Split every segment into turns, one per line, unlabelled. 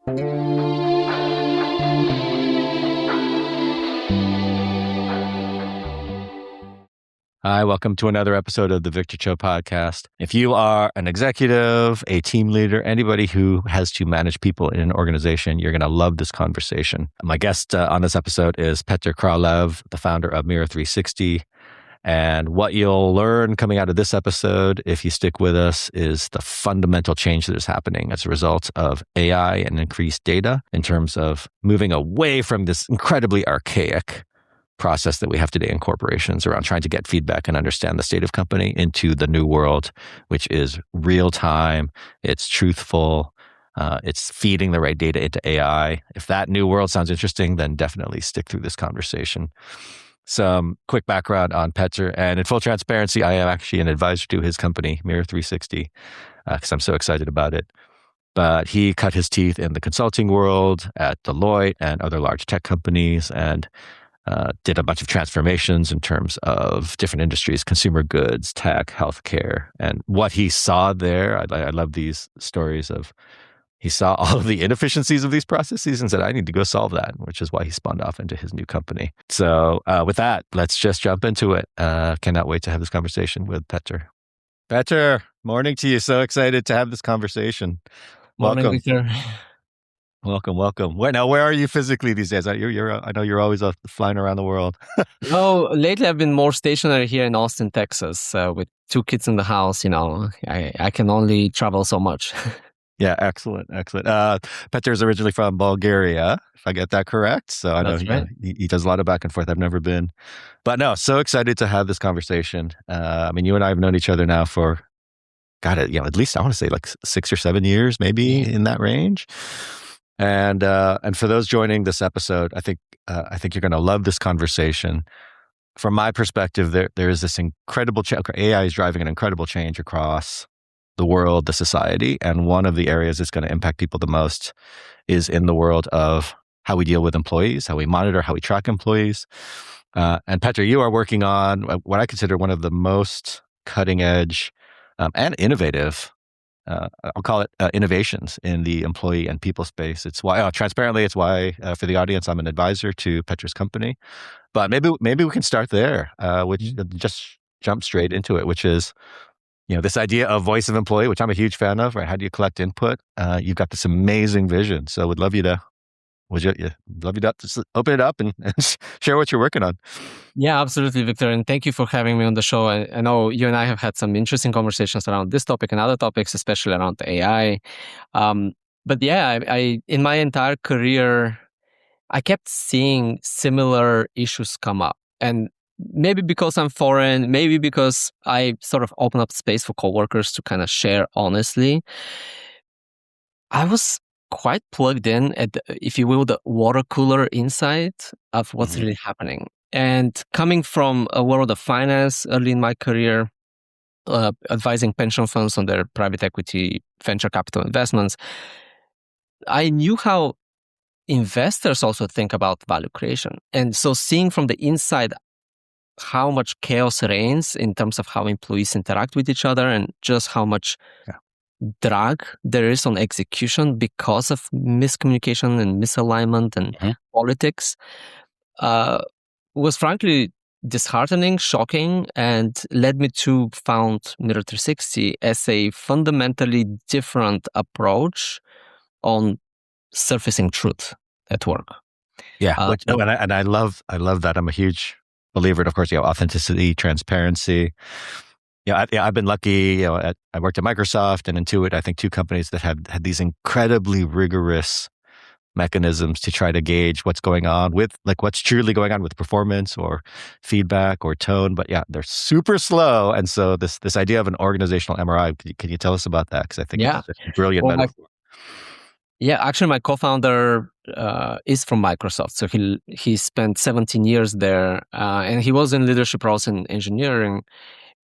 Hi, welcome to another episode of the Victor Cho Podcast. If you are an executive, a team leader, anybody who has to manage people in an organization, you're going to love this conversation. My guest on this episode is Petar Kralev, the founder of Mirror 360. And what you'll learn coming out of this episode, if you stick with us, is the fundamental change that is happening as a result of AI and increased data in terms of moving away from this incredibly archaic process that we have today in corporations around trying to get feedback and understand the state of company into the new world, which is real time, it's truthful, it's feeding the right data into AI. If that new world sounds interesting, then definitely stick through this conversation. Some quick background on Petar, and in full transparency, I am actually an advisor to his company, Mirror 360, because I'm so excited about it. But he cut his teeth in the consulting world at Deloitte and other large tech companies, and did a bunch of transformations in terms of different industries, consumer goods, tech, healthcare. And what he saw there, I love these stories of, he saw all of the inefficiencies of these processes and said, I need to go solve that, which is why he spawned off into his new company. So with that, let's just jump into it. Cannot wait to have this conversation with Petar. Petar, morning to you. So excited to have this conversation.
Morning,
Welcome.
Victor.
Welcome. Where are you physically these days? I know you're always flying around the world.
Oh, lately I've bin more stationary here in Austin, Texas, with 2 kids in the house. I can only travel so much.
Yeah, excellent. Petar is originally from Bulgaria, if I get that correct. So I know
That's right.
he does a lot of back and forth. I've never been, but no, so excited to have this conversation. You and I have known each other now for, at least I want to say like 6 or 7 years, maybe in that range. And for those joining this episode, I think you're going to love this conversation. From my perspective, there is this incredible change. AI is driving an incredible change across the world, the society, and one of the areas that's going to impact people the most is in the world of how we deal with employees, how we monitor, how we track employees. And Petar, you are working on what I consider one of the most cutting edge and innovative. I'll call it innovations in the employee and people space. It's why, transparently, for the audience, I'm an advisor to Petar's company. But maybe we can start there, which just jump straight into it, which is, this idea of voice of employee, which I'm a huge fan of, right? How do you collect input? You've got this amazing vision. So would love you to just open it up and share what you're working on.
Yeah, absolutely, Victor. And thank you for having me on the show. I know you and I have had some interesting conversations around this topic and other topics, especially around the AI. But yeah, I in my entire career, I kept seeing similar issues come up. And maybe because I'm foreign, maybe because I sort of open up space for coworkers to kind of share honestly, I was quite plugged in at, if you will, the water cooler inside of what's really happening. And coming from a world of finance early in my career, advising pension funds on their private equity venture capital investments, I knew how investors also think about value creation. And so seeing from the inside how much chaos reigns in terms of how employees interact with each other and just how much drag there is on execution because of miscommunication and misalignment and politics was frankly disheartening, shocking, and led me to found Mirror 360 as a fundamentally different approach on surfacing truth at work.
Yeah, and I love that. I'm a huge believer in, of course, authenticity, transparency. I've been lucky. I worked at Microsoft and Intuit. I think 2 companies that had these incredibly rigorous mechanisms to try to gauge what's going on with, what's truly going on with performance or feedback or tone. But yeah, they're super slow. And so this idea of an organizational MRI, can you tell us about that? Because I think it's a brilliant metaphor.
Yeah, actually, my co-founder is from Microsoft. So he spent 17 years there, and he was in leadership roles in engineering.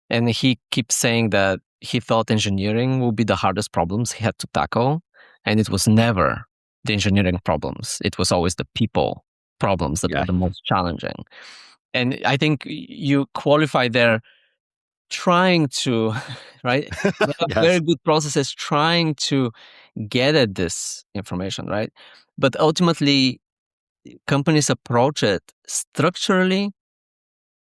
And he keeps saying that he thought engineering would be the hardest problems he had to tackle. And it was never the engineering problems. It was always the people problems that were the most challenging. And I think you qualify there trying to, right? They have
Yes.
very good processes trying to get at this information, right? But ultimately, companies approach it structurally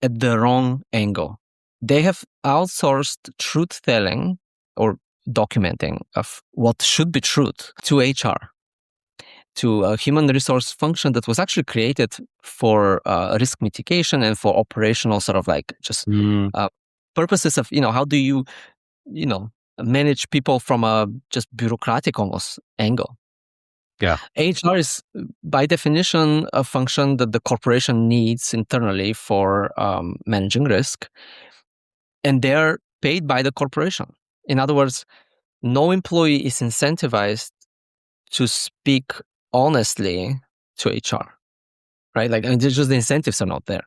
at the wrong angle. They have outsourced truth telling or documenting of what should be truth to HR, to a human resource function that was actually created for risk mitigation and for operational sort of like just purposes of, how do you manage people from a just bureaucratic almost angle.
Yeah.
HR is by definition a function that the corporation needs internally for managing risk, and they're paid by the corporation. In other words, no employee is incentivized to speak honestly to HR, right? Like, just the incentives are not there.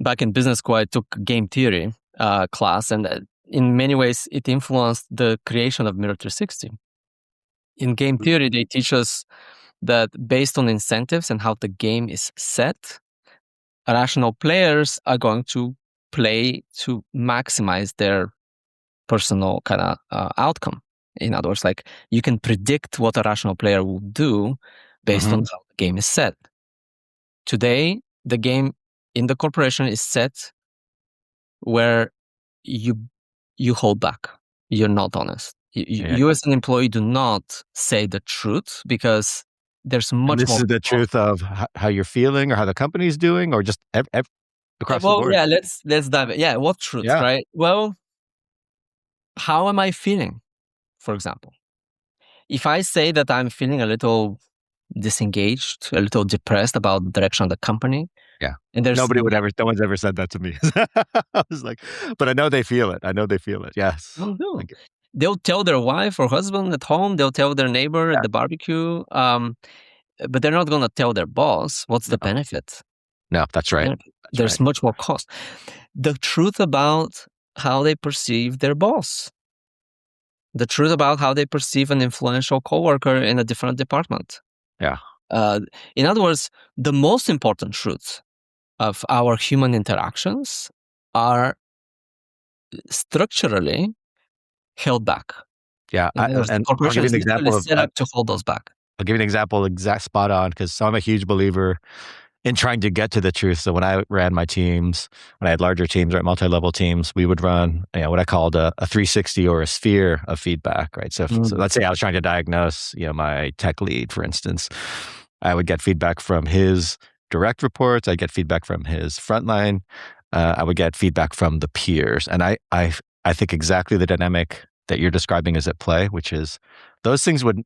Back in business school, I took game theory class, and in many ways, it influenced the creation of Mirror 360. In game theory, they teach us that based on incentives and how the game is set, rational players are going to play to maximize their personal kind of outcome. In other words, like you can predict what a rational player will do based on how the game is set. Today, the game in the corporation is set where you hold back. You're not honest. You as an employee do not say the truth because there's much more.
This is the truth of how you're feeling or how the company's doing or just across the board.
Yeah, let's dive in. Yeah, what truth, right? Well, how am I feeling, for example? If I say that I'm feeling a little disengaged, a little depressed about the direction of the company.
Yeah.
And there's
no one's ever said that to me. I was like, but I know they feel it. Yes.
They'll tell their wife or husband at home. They'll tell their neighbor at the barbecue. But they're not going to tell their boss. What's the benefit?
No, that's right.
There's much more cost. The truth about how they perceive their boss. The truth about how they perceive an influential coworker in a different department.
Yeah.
In other words, the most important truths of our human interactions are structurally held back.
Yeah.
And corporations are set up to hold those back.
I'll give you an example, exact spot on, because I'm a huge believer in trying to get to the truth. So when I ran my teams, when I had larger teams, right, multi-level teams, we would run what I called a 360 or a sphere of feedback, right? So let's say I was trying to diagnose, my tech lead, for instance. I would get feedback from his direct reports. I'd get feedback from his frontline. I would get feedback from the peers. And I think exactly the dynamic that you're describing is at play, which is those things would,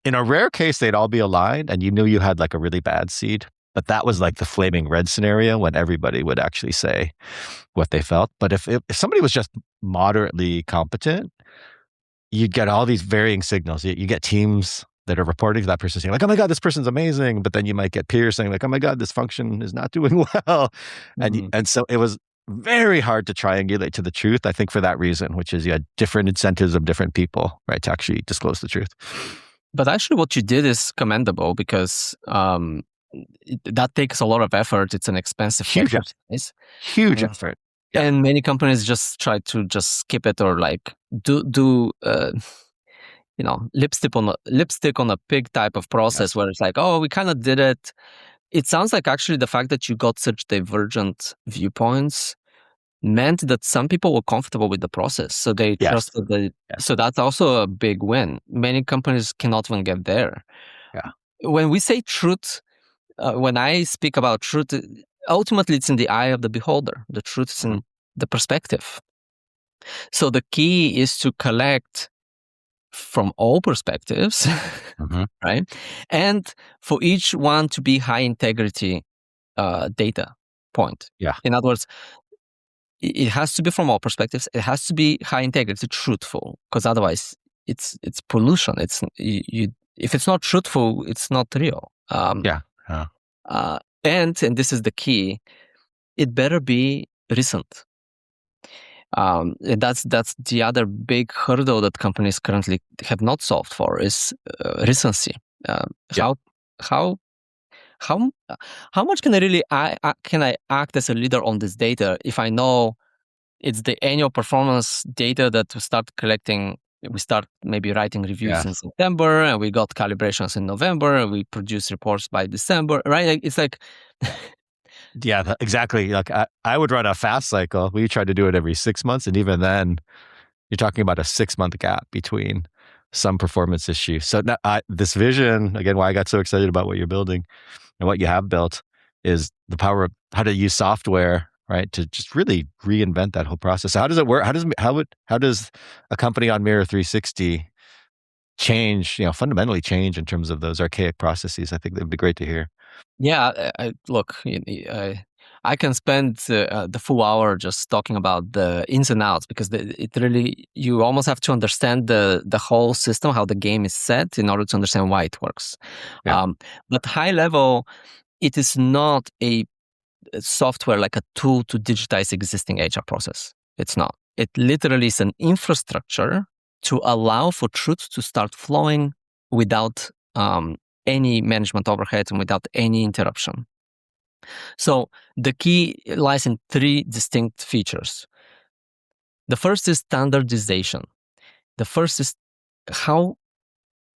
in a rare case, they'd all be aligned and you knew you had like a really bad seed. But that was like the flaming red scenario when everybody would actually say what they felt. But if somebody was just moderately competent, you'd get all these varying signals. You get teams that are reporting to that person saying like, oh my God, this person's amazing. But then you might get peers saying like, oh my God, this function is not doing well. And so it was very hard to triangulate to the truth, I think, for that reason, which is you had different incentives of different people, right, to actually disclose the truth.
But actually what you did is commendable because that takes a lot of effort. It's an expensive exercise.
Huge effort.
Yeah. And many companies just try to just skip it or like do lipstick on a pig type of process where it's like, oh, we kind of did it. It sounds like actually the fact that you got such divergent viewpoints meant that some people were comfortable with the process. So they trusted that. So that's also a big win. Many companies cannot even get there.
Yeah.
When we say truth, when I speak about truth, ultimately it's in the eye of the beholder. The truth is in the perspective. So the key is to collect from all perspectives, right? And for each one to be high integrity data point.
Yeah.
In other words, it has to be from all perspectives. It has to be high integrity, truthful, because otherwise it's pollution. It's if it's not truthful, it's not real. And this is the key. It better be recent. And that's the other big hurdle that companies currently have not solved for is recency. How much can I really can I act as a leader on this data if I know It's the annual performance data that we start collecting. We start maybe writing reviews in September, and we got calibrations in November, and we produce reports by December, right? Like, it's like,
Yeah, exactly. Like I would run a fast cycle. We tried to do it every 6 months, and even then, you're talking about a 6-month gap between some performance issue. So now, this vision, again, why I got so excited about what you're building and what you have built, is the power of how to use software, right, to just really reinvent that whole process. So how does it work? How does a company on Mirror 360 change, fundamentally change in terms of those archaic processes? I think that'd be great to hear.
yeah, look, I can spend the full hour just talking about the ins and outs, because it really, you almost have to understand the whole system, how the game is set, in order to understand why it works.
Yeah.
But high level, it is not a software like a tool to digitize existing HR process. It's not. It literally is an infrastructure to allow for truth to start flowing without any management overhead and without any interruption. So the key lies in 3 distinct features. The first is standardization. The first is how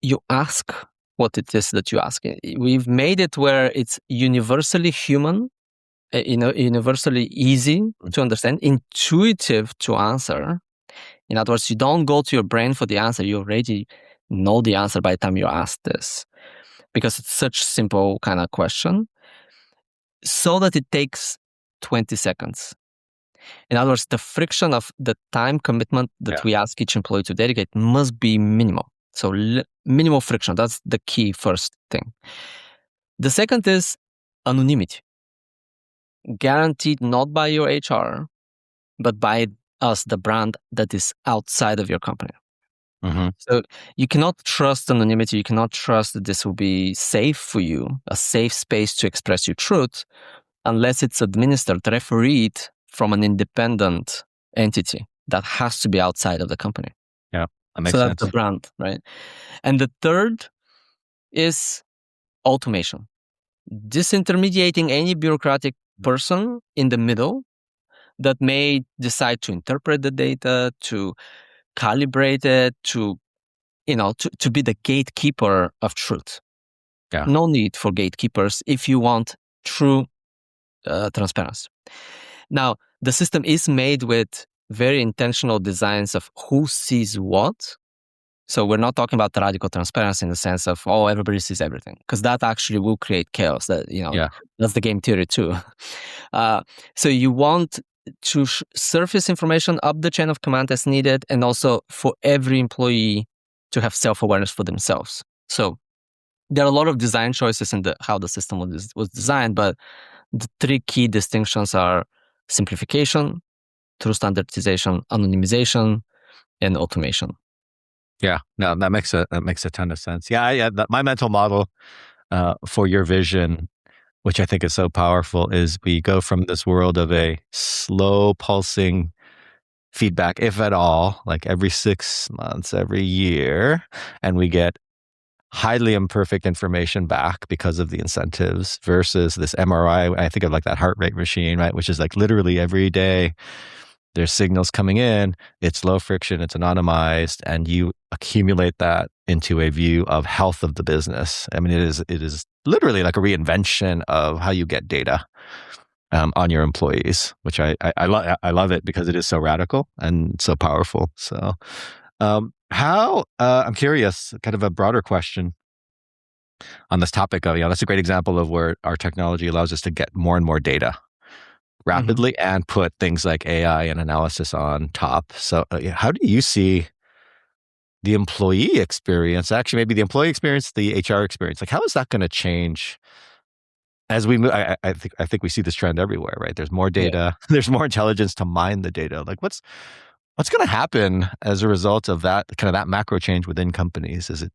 you ask what it is that you ask. We've made it where it's universally human, universally easy to understand, intuitive to answer. In other words, you don't go to your brain for the answer. You already know the answer by the time you ask this, because it's such simple kind of question, so that it takes 20 seconds. In other words, the friction of the time commitment that we ask each employee to dedicate must be minimal. So minimal friction, that's the key first thing. The second is anonymity. Guaranteed not by your HR, but by us, the brand that is outside of your company.
Mm-hmm.
So you cannot trust anonymity. You cannot trust that this will be safe for you, a safe space to express your truth, unless it's administered, refereed from an independent entity that has to be outside of the company.
Yeah, that makes
so
sense.
That's the brand, right? And the third is automation. Disintermediating any bureaucratic person in the middle that may decide to interpret the data, to calibrate it, to be the gatekeeper of truth.
Yeah.
No need for gatekeepers if you want true transparency. Now, the system is made with very intentional designs of who sees what. So we're not talking about radical transparency in the sense of, everybody sees everything, because that actually will create chaos. That's the game theory too. So you want to surface information up the chain of command as needed, and also for every employee to have self-awareness for themselves. So there are a lot of design choices in how the system was designed, but the 3 key distinctions are simplification, through standardization, anonymization, and automation.
Yeah, no, that makes a ton of sense. Yeah, my mental model for your vision, which I think is so powerful, is we go from this world of a slow pulsing feedback, if at all, like every 6 months, every year, and we get highly imperfect information back because of the incentives, versus this MRI. I think of like that heart rate machine, right? Which is like literally every day there's signals coming in, it's low friction, it's anonymized, and you accumulate that into a view of health of the business. I mean, it is literally like a reinvention of how you get data on your employees, which I love it, because it is so radical and so powerful. So I'm curious, kind of a broader question on this topic of, that's a great example of where our technology allows us to get more and more data rapidly and put things like AI and analysis on top. So how do you see the employee experience, actually maybe the employee experience, the HR experience, like how is that going to change as we move? I think we see this trend everywhere, right? There's more data, there's more intelligence to mine the data. Like what's going to happen as a result of that, kind of that macro change within companies? Is it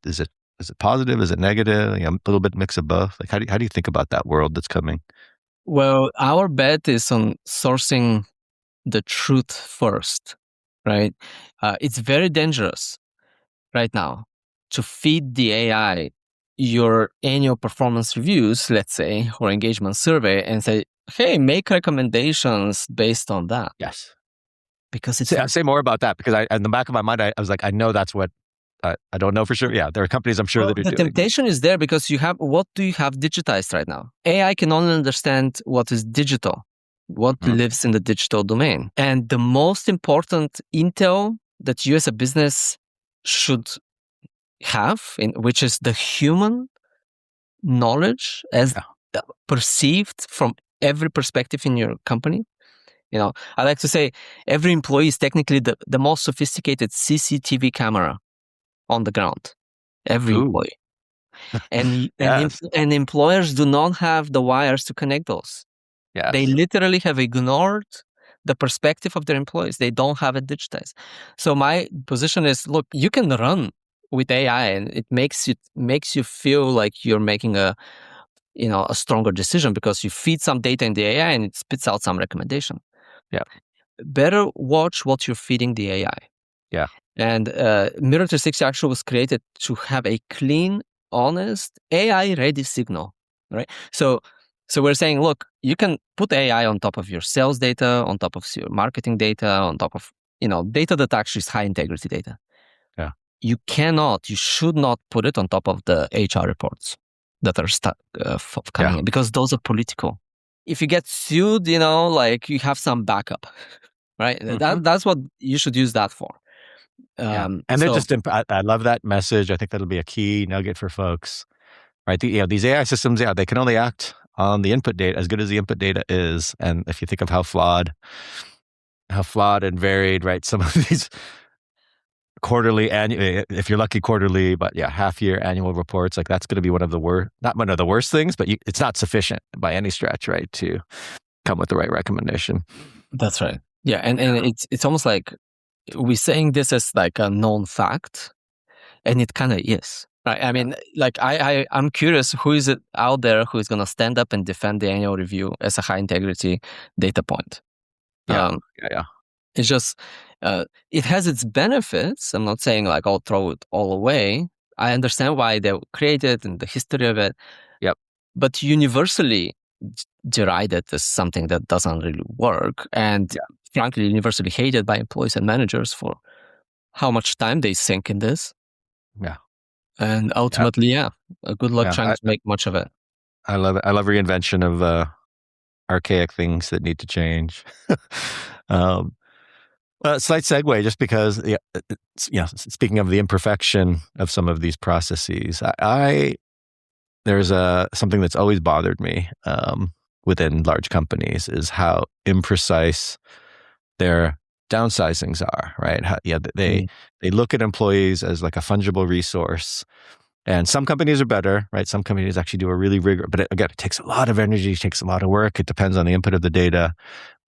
positive? Is it negative? A little bit mix of both. Like how do you think about that world that's coming?
Well, our bet is on sourcing the truth first, right? It's very dangerous right now to feed the AI your annual performance reviews, let's say, or engagement survey, and say, hey, make recommendations based on that.
Yes.
because it's
Say more about that, because in the back of my mind, I was like, I know that's what, I don't know for sure. Yeah, there are companies I'm sure that are
the
doing.
temptation is there because what do you have digitized right now? AI can only understand what is digital, what lives in the digital domain. And the most important intel that you as a business should have, which is the human knowledge as perceived from every perspective in your company. I like to say every employee is technically the most sophisticated CCTV camera on the ground. Every employee. And
Yes.
and employers do not have the wires to connect those.
Yes.
They literally have ignored the perspective of their employees. They don't have it digitized. So my position is, look, you can run with AI, and it makes you feel like you're making a stronger decision because you feed some data in the AI and it spits out some recommendation.
Yeah.
Better watch what you're feeding the AI.
Yeah.
And Mirror 360 actually was created to have a clean, honest, AI-ready signal, right? So we're saying, look, you can put AI on top of your sales data, on top of your marketing data, on top of data that actually is high integrity data.
Yeah.
You should not put it on top of the HR reports that are coming in, because those are political. If you get sued, like you have some backup, right? That's what you should use that for.
And they're just, I love that message. I think that'll be a key nugget for folks, right? These AI systems, they can only act on the input data as good as the input data is. And if you think of how flawed and varied, right, some of these quarterly, annual, if you're lucky, quarterly, but half year annual reports, like that's going to be one of the worst, not one of the worst things, but it's not sufficient by any stretch, right, to come with the right recommendation.
That's right. Yeah. And it's almost like we're saying this as like a known fact, and it kind of is, right? I mean, like I'm curious, who is it out there who is going to stand up and defend the annual review as a high integrity data point? It's just, it has its benefits. I'm not saying like I'll throw it all away. I understand why they created and the history of it.
Yep.
But universally derided as something that doesn't really work, and frankly, universally hated by employees and managers for how much time they sink in this.
Yeah.
And ultimately, good luck trying to make much of it.
I love it. I love reinvention of archaic things that need to change. Slight segue, just because, speaking of the imperfection of some of these processes, there's something that's always bothered me within large companies is how imprecise their downsizings are, right? They look at employees as like a fungible resource. And some companies are better, right? Some companies actually do a really rigorous, but again, it takes a lot of energy, it takes a lot of work. It depends on the input of the data.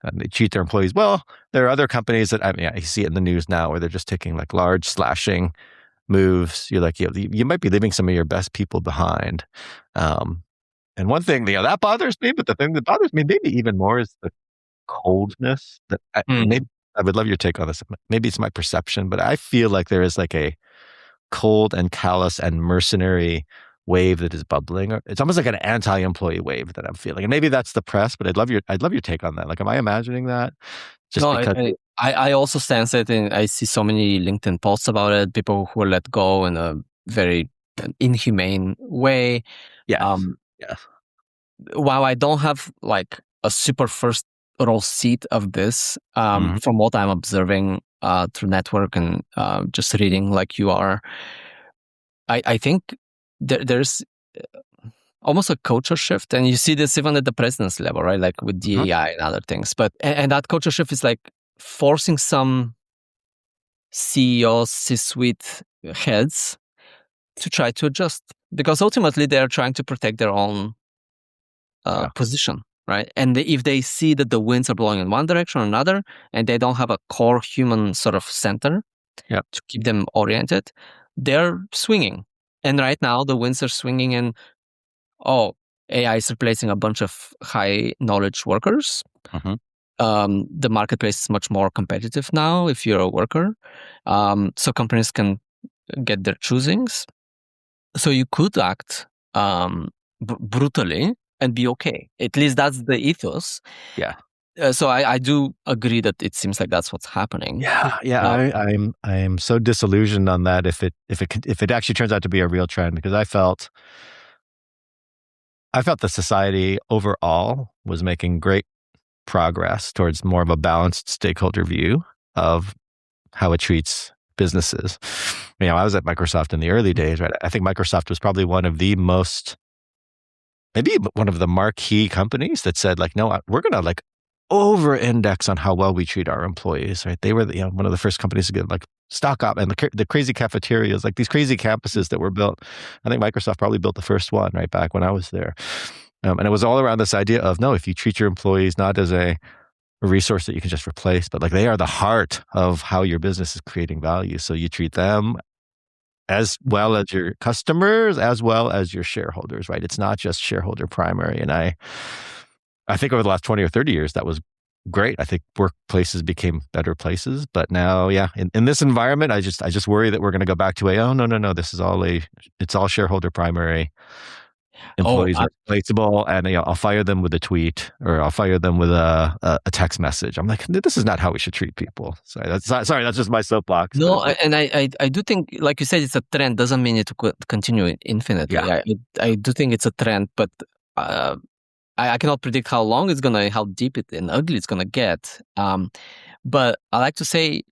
And they treat their employees well. There are other companies that, I see it in the news now where they're just taking like large slashing moves. You're like, you might be leaving some of your best people behind. And one thing, that bothers me, but the thing that bothers me maybe even more is the coldness that maybe I would love your take on this. Maybe it's my perception, but I feel like there is like a cold and callous and mercenary wave that is bubbling. It's almost like an anti-employee wave that I'm feeling. And maybe that's the press, but I'd love your take on that. Like, am I imagining that?
I also sense it, and I see so many LinkedIn posts about it. People who are let go in a very inhumane way.
Yes.
While I don't have like a super first row seat of this, from what I'm observing through network and just reading like you are, I think there's almost a culture shift, and you see this even at the president's level, right? Like with DEI and other things. But and that culture shift is like forcing some CEOs, C-suite heads to try to adjust, because ultimately they are trying to protect their own position, right? And if they see that the winds are blowing in one direction or another, and they don't have a core human sort of center to keep them oriented, they're swinging. And right now the winds are swinging in, AI is replacing a bunch of high knowledge workers. The marketplace is much more competitive now if you're a worker. So companies can get their choosings. So you could act brutally and be okay. At least that's the ethos. So I do agree that it seems like that's what's happening.
I'm so disillusioned on that if it actually turns out to be a real trend, because I felt the society overall was making great progress towards more of a balanced stakeholder view of how it treats businesses. I was at Microsoft in the early days, right? I think Microsoft was probably one of the maybe one of the marquee companies that said, like, no, we're going to like over-index on how well we treat our employees, right? They were one of the first companies to get like stock up, and the crazy cafeterias, like these crazy campuses that were built. I think Microsoft probably built the first one right back when I was there. And it was all around this idea of, no, if you treat your employees not as a resource that you can just replace, but like they are the heart of how your business is creating value. So you treat them as well as your customers, as well as your shareholders, right? It's not just shareholder primary. And I think over the last 20 or 30 years, that was great. I think workplaces became better places. But now, in this environment, I just worry that we're going to go back to no, it's all shareholder primary. Employees are replaceable, and I'll fire them with a tweet, or I'll fire them with a text message. I'm like, this is not how we should treat people. That's just my soapbox.
No, and I do think, like you said, it's a trend. Doesn't mean it to continue infinitely.
Yeah.
I do think it's a trend, but I cannot predict how long it's gonna, how deep and ugly it's gonna get. But I like to say,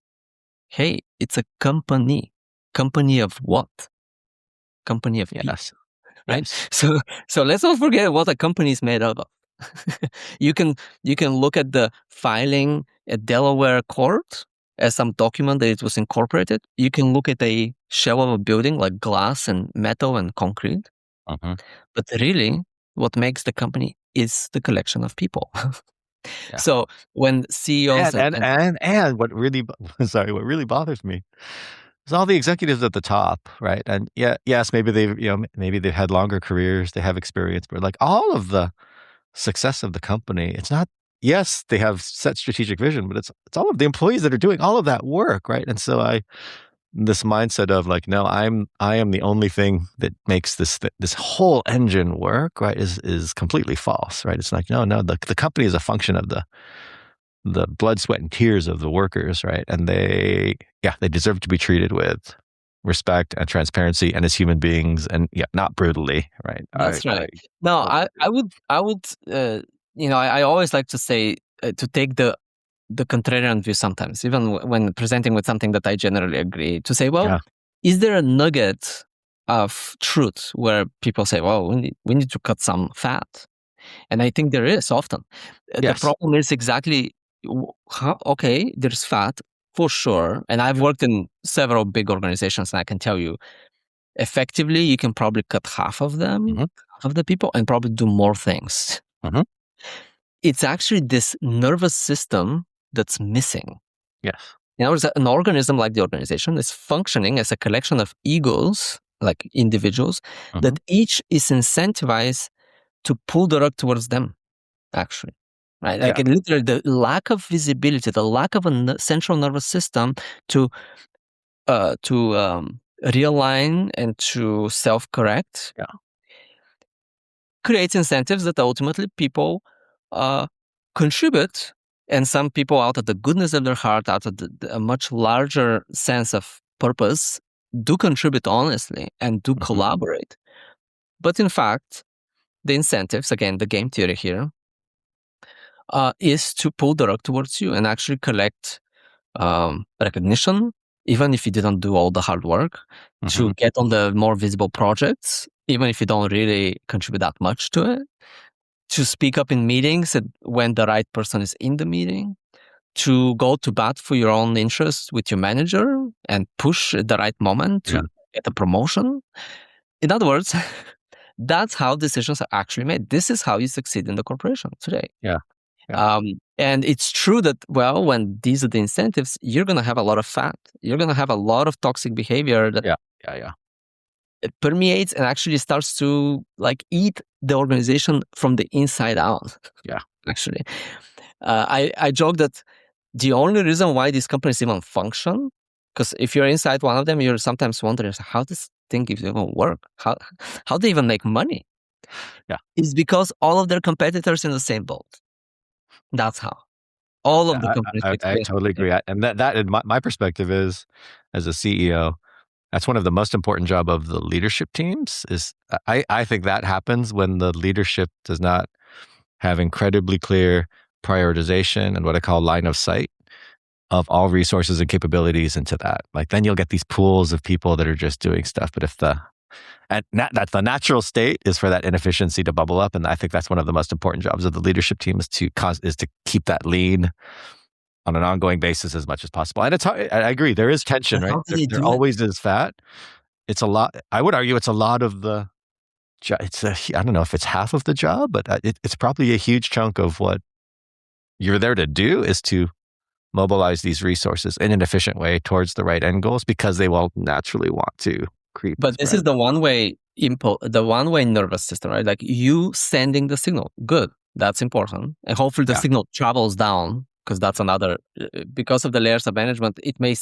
hey, it's a company. Company of what? Company of people.
Yes.
Right. Yes. So let's not forget what a company is made of. You can look at the filing at Delaware court as some document that it was incorporated. You can look at a shell of a building like glass and metal and concrete.
Uh-huh.
But really, what makes the company is the collection of people.
Yeah.
So when CEOs
and what really bothers me is all the executives at the top, right? And yes, maybe they've had longer careers, they have experience, but like all of the success of the company, it's not. Yes, they have set strategic vision, but it's all of the employees that are doing all of that work, right? And so this mindset of like, no, I am the only thing that makes this whole engine work, right, is completely false, right? It's like, no, the company is a function of the blood, sweat, and tears of the workers, right? And they deserve to be treated with respect and transparency, and as human beings, and not brutally, right?
That's right. I would I always like to say to take the contrarian view sometimes, even when presenting with something that I generally agree, to say, well, is there a nugget of truth where people say, well, we need to cut some fat? And I think there is often.
Yes.
The problem is exactly, okay, there's fat for sure. And I've worked in several big organizations, and I can tell you, effectively, you can probably cut half of them, half of the people, and probably do more things. It's actually this nervous system that's missing.
Yes.
In other words, an organism like the organization is functioning as a collection of egos, like individuals, that each is incentivized to pull the rug towards them, actually. Right? Like literally the lack of visibility, the lack of a central nervous system to realign and to self-correct creates incentives that ultimately people contribute, and some people, out of the goodness of their heart, out of a much larger sense of purpose, do contribute honestly and do collaborate. But in fact, the incentives, again, the game theory here, is to pull the rug towards you and actually collect recognition, even if you didn't do all the hard work, to get on the more visible projects, even if you don't really contribute that much to it, to speak up in meetings when the right person is in the meeting, to go to bat for your own interests with your manager and push at the right moment to get a promotion. In other words, that's how decisions are actually made. This is how you succeed in the corporation today. And it's true that, well, when these are the incentives, you're going to have a lot of fat. You're going to have a lot of toxic behavior that it permeates and actually starts to like eat the organization from the inside out. Actually, I joke that the only reason why these companies even function, because if you're inside one of them, you're sometimes wondering how this thing even work, how they even make money. Is because all of their competitors in the same boat. That's how. All of the companies
I totally agree. And that in my perspective is, as a CEO, that's one of the most important job of the leadership teams. Is I think that happens when the leadership does not have incredibly clear prioritization and what I call line of sight of all resources and capabilities into that. Like then you'll get these pools of people that are just doing stuff. But if that's the natural state is for that inefficiency to bubble up, and I think that's one of the most important jobs of the leadership team is to keep that lean on an ongoing basis as much as possible. And it's hard. I agree. There is tension, right? There always is fat. It's a lot. I would argue it's a lot of the. I don't know if it's half of the job, but it's probably a huge chunk of what you're there to do is to mobilize these resources in an efficient way towards the right end goals, because they will naturally want to creep.
But this is the one-way nervous system, right? Like you sending the signal, good, that's important, and hopefully the signal travels down, because that's another. Because of the layers of management, it may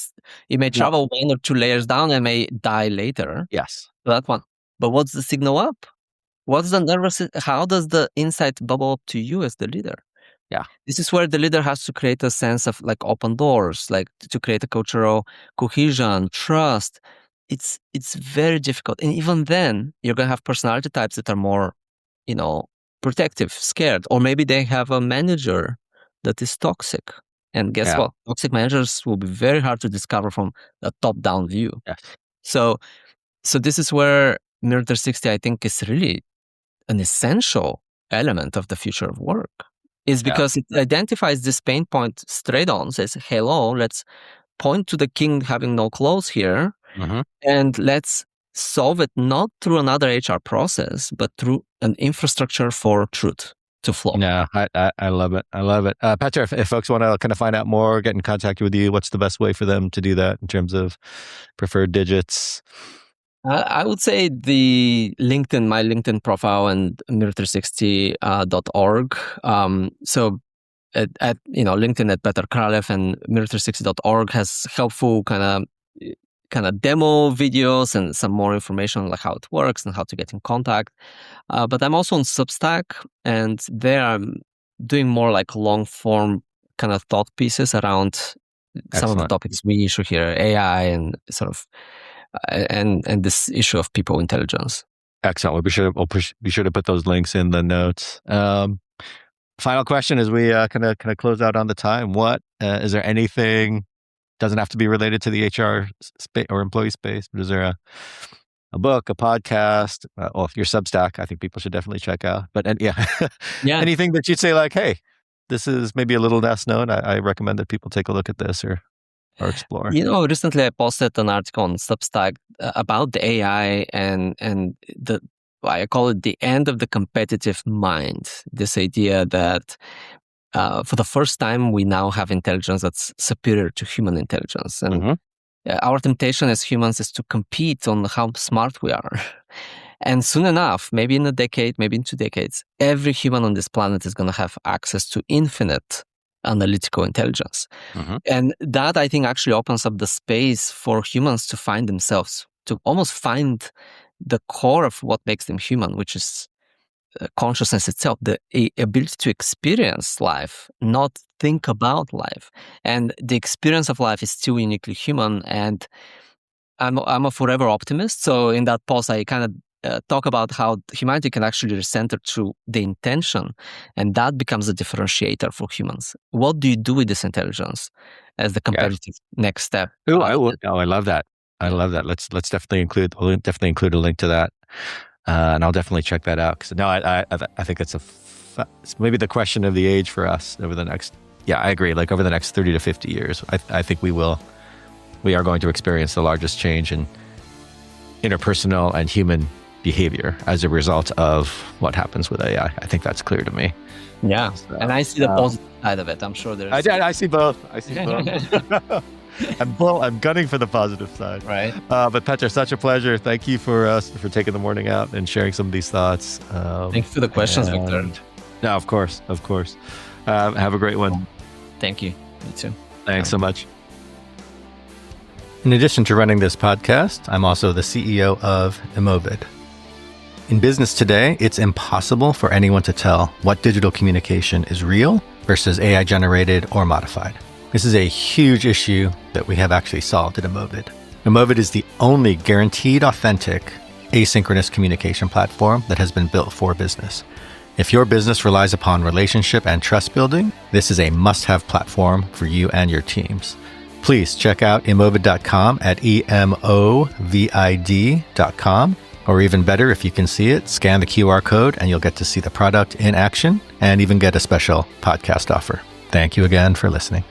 travel 1 or 2 layers down and may die later.
Yes,
so that one. But what's the signal up? What's the nervous? How does the insight bubble up to you as the leader?
Yeah.
This is where the leader has to create a sense of like open doors, like to create a cultural cohesion, trust. It's very difficult. And even then, you're going to have personality types that are more, protective, scared, or maybe they have a manager that is toxic. And guess what? Toxic managers will be very hard to discover from a top-down view.
Yes.
So this is where Mirror 360, I think, is really an essential element of the future of work. Is because it identifies this pain point straight on, says, hello, let's point to the king having no clothes here, and let's solve it not through another HR process, but through an infrastructure for truth to flow.
Yeah, I love it. I love it. Petar, if folks want to kind of find out more, get in contact with you, what's the best way for them to do that in terms of preferred digits?
I would say my LinkedIn profile and mirror360.org. So at LinkedIn at Petar Kralev, and mirror360.org has helpful kind of demo videos and some more information on like how it works and how to get in contact. But I'm also on Substack, and there I'm doing more like long form kind of thought pieces around some of the topics we issue here, AI and sort of and this issue of people intelligence.
Excellent. We'll be sure to put those links in the notes. Final question as we kind of close out on the time. What is there anything, doesn't have to be related to the HR space or employee space, but is there a book, a podcast, your Substack, I think people should definitely check out. But anything that you'd say like, hey, this is maybe a little less known. I recommend that people take a look at this or explore.
Recently I posted an article on Substack about the AI and I call it the end of the competitive mind. This idea that for the first time we now have intelligence that's superior to human intelligence, and our temptation as humans is to compete on how smart we are. And soon enough, maybe in a decade, maybe in 2 decades, every human on this planet is going to have access to infinite analytical intelligence. And that, I think, actually opens up the space for humans to find themselves, to almost find the core of what makes them human, which is consciousness itself, the ability to experience life, not think about life. And the experience of life is still uniquely human. And I'm a forever optimist. So in that post, I kind of talk about how humanity can actually recenter through the intention, and that becomes a differentiator for humans. What do you do with this intelligence as the competitive next step?
I love that. I love that. Let's definitely include a link to that, and I'll definitely check that out. Because I think it's maybe the question of the age for us over the next. Yeah, I agree. Like over the next 30 to 50 years, I think we are going to experience the largest change in interpersonal and human behavior as a result of what happens with AI. I think that's clear to me.
Yeah, so, and I see the positive side of it. I'm sure there's.
I see both. I'm gunning for the positive side.
Right.
But Petar, such a pleasure. Thank you for taking the morning out and sharing some of these thoughts.
Thanks for the questions, Victor.
No, of course. Have a great one.
Thank you. You too.
Thanks so much. In addition to running this podcast, I'm also the CEO of Emovid. In business today, it's impossible for anyone to tell what digital communication is real versus AI generated or modified. This is a huge issue that we have actually solved at Emovid. Emovid is the only guaranteed authentic asynchronous communication platform that has been built for business. If your business relies upon relationship and trust building, this is a must-have platform for you and your teams. Please check out emovid.com at emovid.com, or even better, if you can see it, scan the QR code and you'll get to see the product in action and even get a special podcast offer. Thank you again for listening.